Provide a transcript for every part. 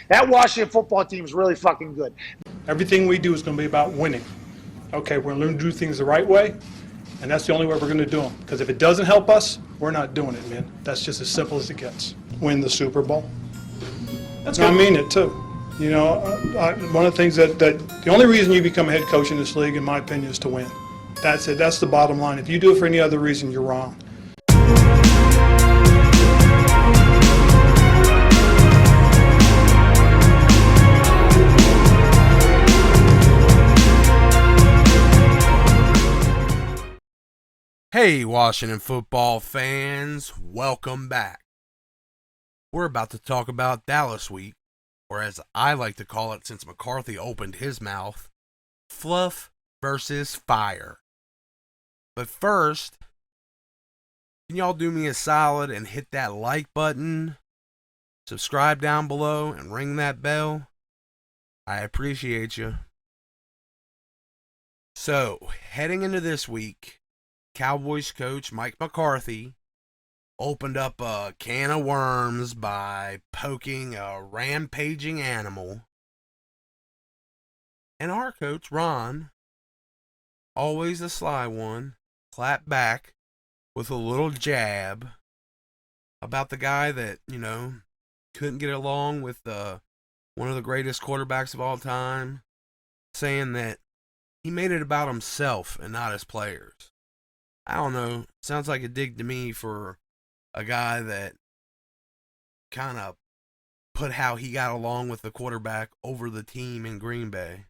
That Washington football team is really fucking good. Everything we do is going to be about winning. Okay, we're going to learn to do things the right way, and that's the only way we're going to do them. Because if it doesn't help us, we're not doing it, man. That's just as simple as it gets. Win the Super Bowl. That's I mean it, too. You know, one of the things that the only reason you become a head coach in this league, in my opinion, is to win. That's it. That's the bottom line. If you do it for any other reason, you're wrong. Hey, Washington football fans, welcome back. We're about to talk about Dallas week, or as I like to call it since McCarthy opened his mouth, Fluff versus Fire. But first, can y'all do me a solid and hit that like button, subscribe down below, and ring that bell? I appreciate you. So, heading into this week, Cowboys coach Mike McCarthy opened up a can of worms by poking a rampaging animal. And our coach, Ron, always the sly one, clapped back with a little jab about the guy that, couldn't get along with one of the greatest quarterbacks of all time, saying that he made it about himself and not his players. I don't know. Sounds like a dig to me for a guy that kind of put how he got along with the quarterback over the team in Green Bay.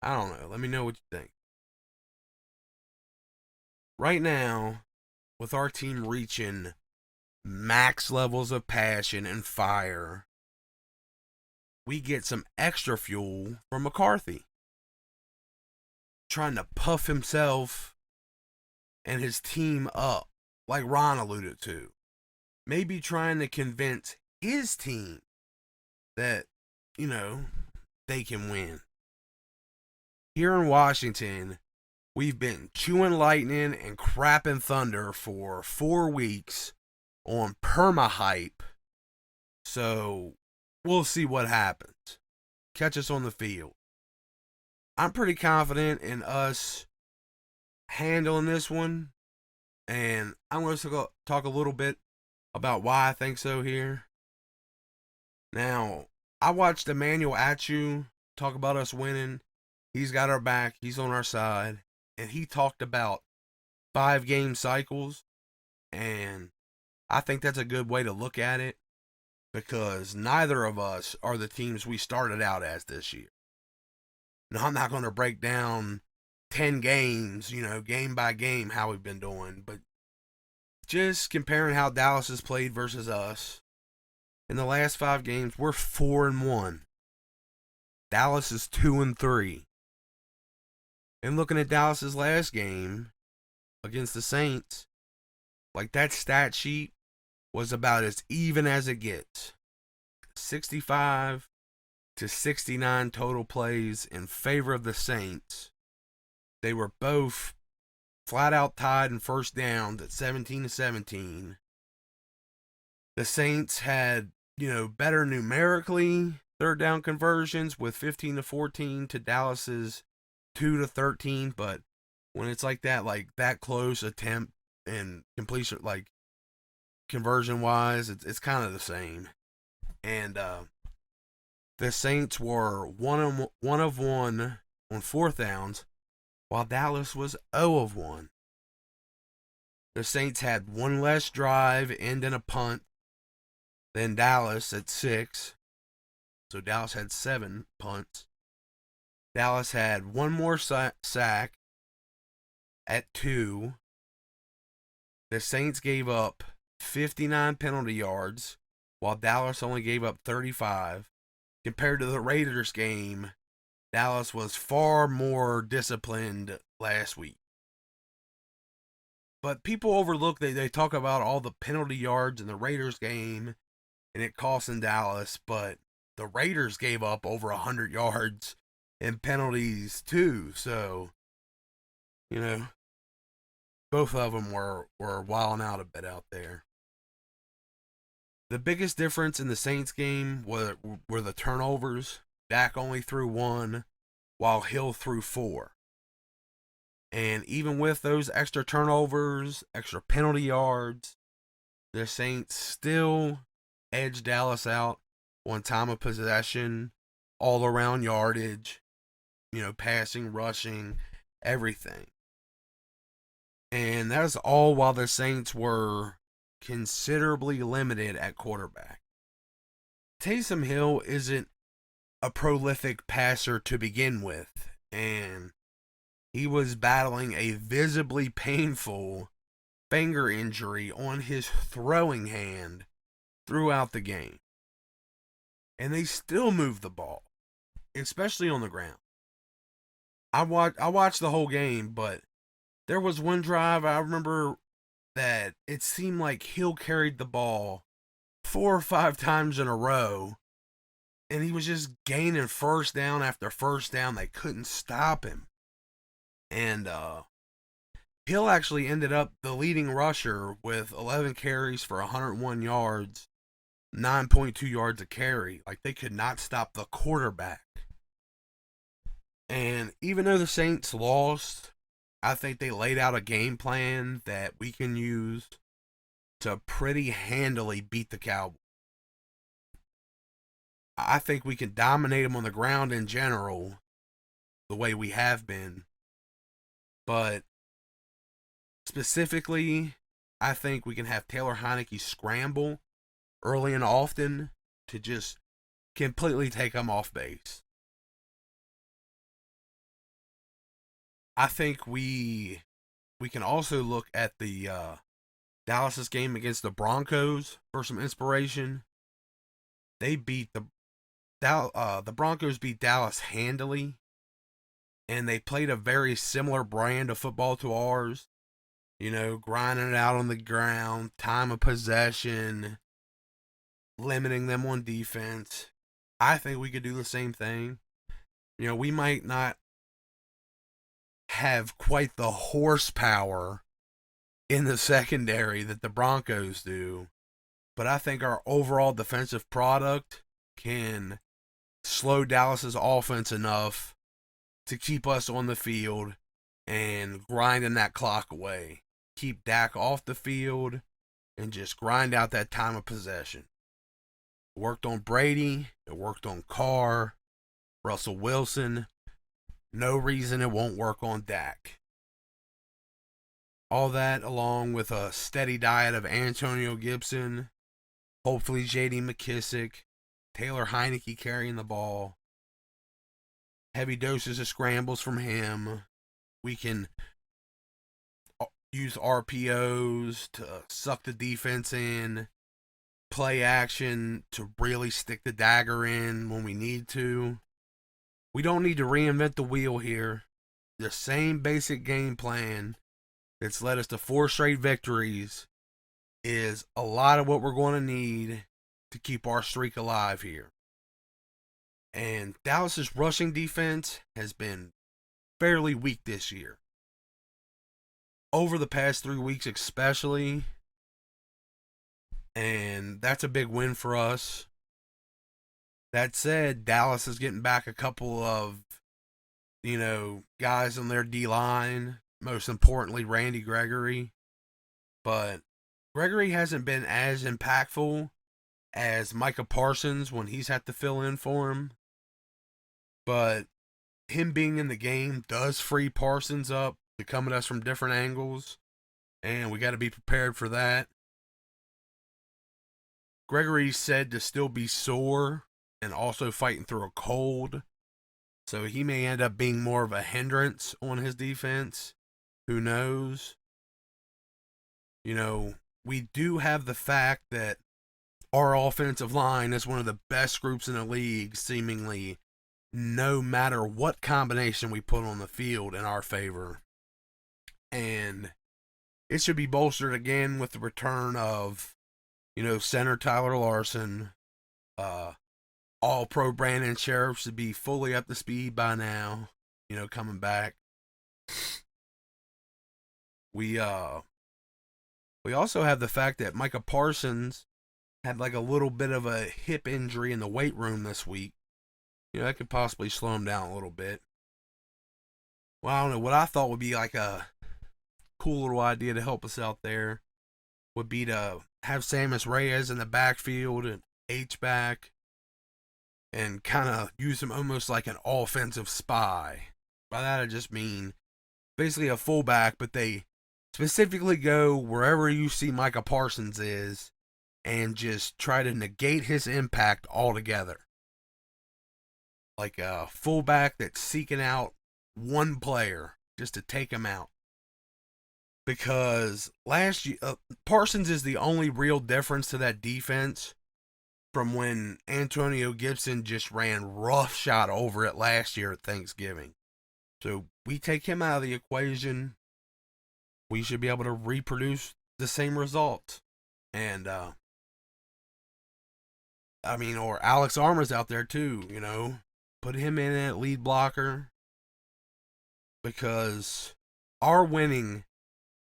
I don't know. Let me know what you think. Right now, with our team reaching max levels of passion and fire, we get some extra fuel from McCarthy, trying to puff himself and his team up, like Ron alluded to. Maybe trying to convince his team that, they can win. Here in Washington, we've been chewing lightning and crapping thunder for 4 weeks on perma-hype. So, we'll see what happens. Catch us on the field. I'm pretty confident in us handling this one, and I'm going to talk a little bit about why I think so here. Now, I watched Emmanuel Achu talk about us winning. He's got our back. He's on our side. And he talked about 5-game cycles, and I think that's a good way to look at it because neither of us are the teams we started out as this year. Now, I'm not going to break down 10 games, game by game, how we've been doing. But just comparing how Dallas has played versus us, in the last 5 games, we're 4-1. Dallas is 2-3. And looking at Dallas's last game against the Saints, like that stat sheet was about as even as it gets. 65 to 69 total plays in favor of the Saints. They were both flat out tied in first downs at 17-17. The Saints had, better numerically third down conversions with 15-14 to Dallas's 2-13, but when it's like that close attempt and completion, like conversion wise, it's kind of the same. And the Saints were one of one on fourth downs, while Dallas was 0 of 1. The Saints had one less drive, end in a punt, than Dallas at 6. So Dallas had 7 punts. Dallas had one more sack at 2. The Saints gave up 59 penalty yards, while Dallas only gave up 35. Compared to the Raiders game, Dallas was far more disciplined last week. But people overlook, they talk about all the penalty yards in the Raiders game, and it costing Dallas, but the Raiders gave up over 100 yards in penalties too, so, both of them were wilding out a bit out there. The biggest difference in the Saints game were the turnovers. Dak only threw 1, while Hill threw 4. And even with those extra turnovers, extra penalty yards, the Saints still edged Dallas out on time of possession, all around yardage, passing, rushing, everything. And that's all while the Saints were considerably limited at quarterback. Taysom Hill isn't a prolific passer to begin with, and he was battling a visibly painful finger injury on his throwing hand throughout the game. And they still moved the ball, especially on the ground. I watched the whole game, but there was one drive I remember that it seemed like Hill carried the ball 4 or 5 times in a row, and he was just gaining first down after first down. They couldn't stop him. And Hill actually ended up the leading rusher with 11 carries for 101 yards, 9.2 yards a carry. Like, they could not stop the quarterback. And even though the Saints lost, I think they laid out a game plan that we can use to pretty handily beat the Cowboys. I think we can dominate them on the ground in general, the way we have been. But specifically, I think we can have Taylor Heinicke scramble early and often to just completely take them off base. I think we can also look at the Dallas's game against the Broncos for some inspiration. They beat the Broncos beat Dallas handily, and they played a very similar brand of football to ours. Grinding it out on the ground, time of possession, limiting them on defense. I think we could do the same thing. We might not have quite the horsepower in the secondary that the Broncos do, but I think our overall defensive product can slow Dallas's offense enough to keep us on the field and grinding that clock away. Keep Dak off the field and just grind out that time of possession. It worked on Brady. It worked on Carr, Russell Wilson. No reason it won't work on Dak. All that along with a steady diet of Antonio Gibson, hopefully J.D. McKissick, Taylor Heinicke carrying the ball, heavy doses of scrambles from him. We can use RPOs to suck the defense in, play action to really stick the dagger in when we need to. We don't need to reinvent the wheel here. The same basic game plan that's led us to 4 straight victories is a lot of what we're going to need to keep our streak alive here. And Dallas's rushing defense has been fairly weak this year. Over the past 3 weeks especially. And that's a big win for us. That said, Dallas is getting back a couple of, guys on their D-line. Most importantly, Randy Gregory. But Gregory hasn't been as impactful as Micah Parsons when he's had to fill in for him. But him being in the game does free Parsons up to come at us from different angles. And we got to be prepared for that. Gregory's said to still be sore and also fighting through a cold. So he may end up being more of a hindrance on his defense. Who knows? We do have the fact that our offensive line is one of the best groups in the league, seemingly, no matter what combination we put on the field in our favor. And it should be bolstered again with the return of, center Tyler Larson, all-pro Brandon Sheriff should be fully up to speed by now, coming back. We also have the fact that Micah Parsons had like a little bit of a hip injury in the weight room this week. That could possibly slow him down a little bit. Well, I don't know. What I thought would be like a cool little idea to help us out there would be to have Samus Reyes in the backfield and H-back and kind of use him almost like an offensive spy. By that I just mean basically a fullback, but they specifically go wherever you see Micah Parsons is and just try to negate his impact altogether. Like a fullback that's seeking out one player just to take him out. Because last year, Parsons is the only real difference to that defense from when Antonio Gibson just ran roughshod over it last year at Thanksgiving. So we take him out of the equation, we should be able to reproduce the same results. And, or Alex Armour's out there too, put him in at lead blocker, because our winning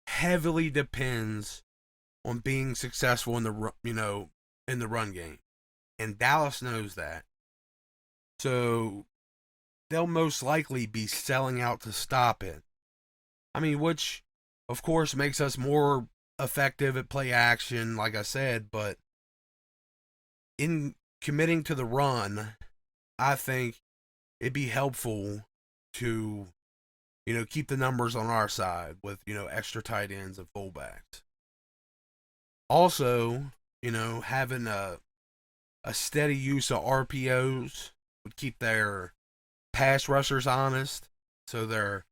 heavily depends on being successful in the run game, and Dallas knows that. So they'll most likely be selling out to stop it. Which of course makes us more effective at play action, like I said, but in committing to the run, I think it'd be helpful to keep the numbers on our side with, extra tight ends and fullbacks. Also, having a steady use of RPOs would keep their pass rushers honest. So they're,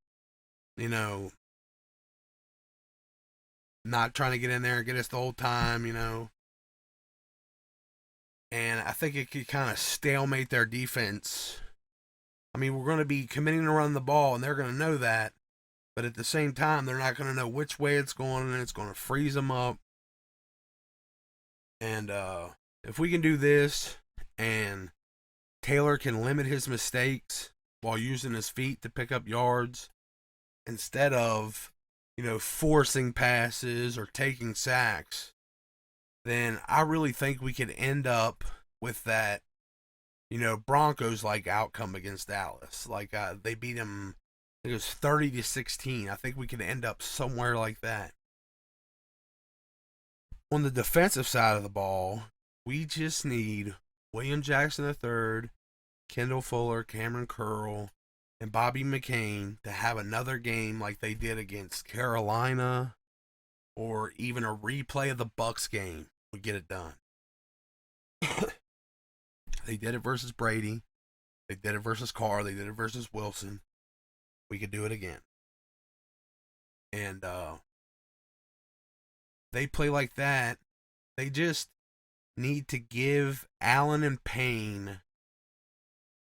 not trying to get in there and get us the whole time, And I think it could kind of stalemate their defense. We're going to be committing to run the ball, and they're going to know that. But at the same time, they're not going to know which way it's going, and it's going to freeze them up. And if we can do this, and Taylor can limit his mistakes while using his feet to pick up yards, instead of, forcing passes or taking sacks, then I really think we could end up with that, Broncos-like outcome against Dallas. Like, they beat them, I think it was 30-16. I think we could end up somewhere like that. On the defensive side of the ball, we just need William Jackson III, Kendall Fuller, Cameron Curl, and Bobby McCain to have another game like they did against Carolina, or even a replay of the Bucs game would get it done. They did it versus Brady. They did it versus Carr. They did it versus Wilson. We could do it again. And they play like that. They just need to give Allen and Payne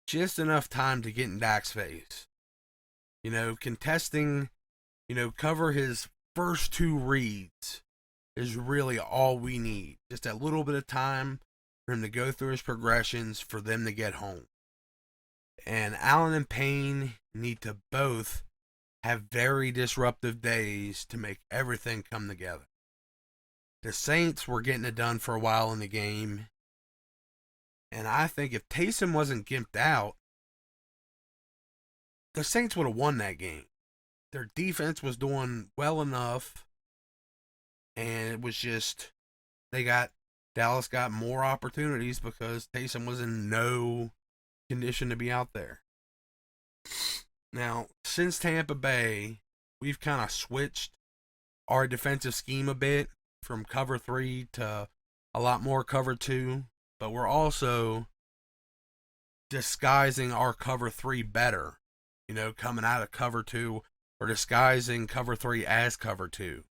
just enough time to get in Dak's face. Contesting, cover his first two reads is really all we need. Just a little bit of time for him to go through his progressions for them to get home. And Allen and Payne need to both have very disruptive days to make everything come together. The Saints were getting it done for a while in the game. And I think if Taysom wasn't gimped out, the Saints would have won that game. Their defense was doing well enough. And it was just, Dallas got more opportunities because Taysom was in no condition to be out there. Now, since Tampa Bay, we've kind of switched our defensive scheme a bit from cover 3 to a lot more cover 2, but we're also disguising our cover 3 better, coming out of cover 2, or disguising cover 3 as cover 2.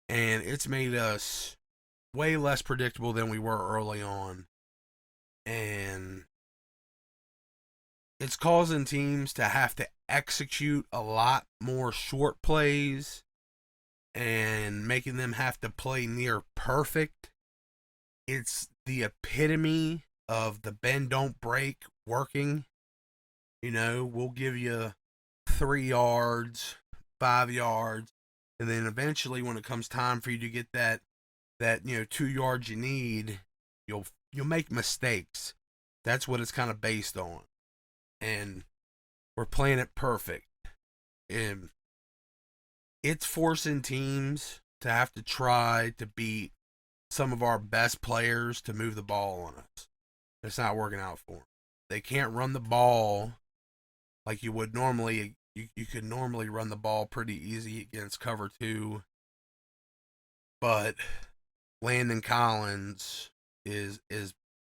And it's made us way less predictable than we were early on. And it's causing teams to have to execute a lot more short plays and making them have to play near perfect. It's the epitome of the bend don't break working. We'll give you 3 yards, 5 yards, and then eventually when it comes time for you to get that 2 yards you need, You'll make mistakes. That's what it's kind of based on. And we're playing it perfect. And it's forcing teams to have to try to beat some of our best players to move the ball on us. It's not working out for them. They can't run the ball like you would normally. You could normally run the ball pretty easy against cover 2. But Landon Collins is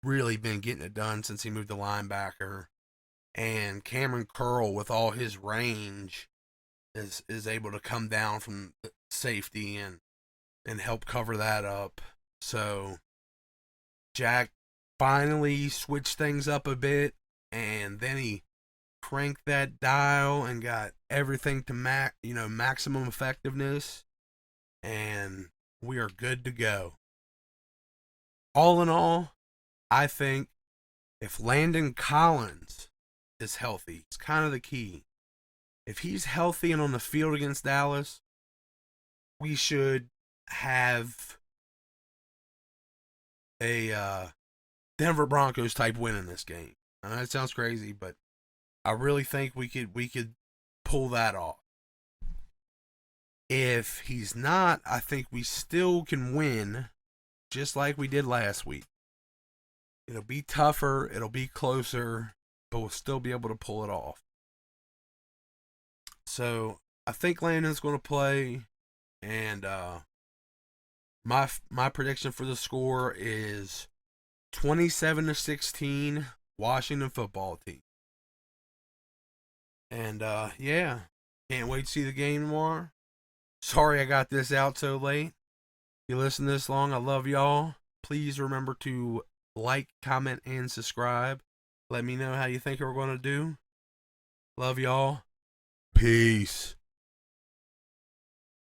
really been getting it done since he moved to linebacker. And Cameron Curl, with all his range, is able to come down from safety and help cover that up. So Jack finally switched things up a bit, and then he cranked that dial and got everything to maximum effectiveness, and we are good to go. All in all, I think if Landon Collins is healthy, it's kind of the key. If he's healthy and on the field against Dallas, we should have a Denver Broncos type win in this game. I know that sounds crazy, but I really think we could pull that off. If he's not, I think we still can win, just like we did last week. It'll be tougher, it'll be closer, but we'll still be able to pull it off. So I think Landon's going to play, and my prediction for the score is 27-16 Washington football team. And yeah, can't wait to see the game tomorrow. Sorry I got this out so late. If you listen this long, I love y'all. Please remember to like, comment, and subscribe. Let me know how you think we're going to do. Love y'all. Peace.